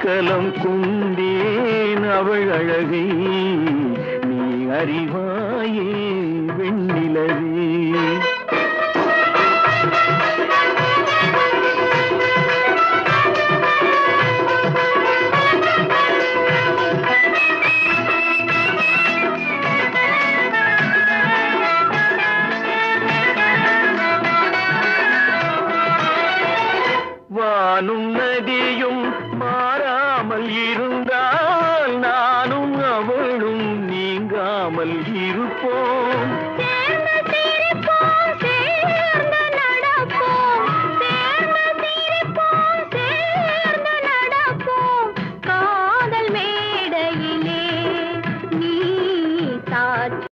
அடைக்கலம் கொண்டேன் அவள் அழகை நீ அறிவாயே வெண்ணிலவே. வானும் நதியும் மாறாமல் இருந்தால் நானும் அவளும் நீங்காமல் இருப்போம்.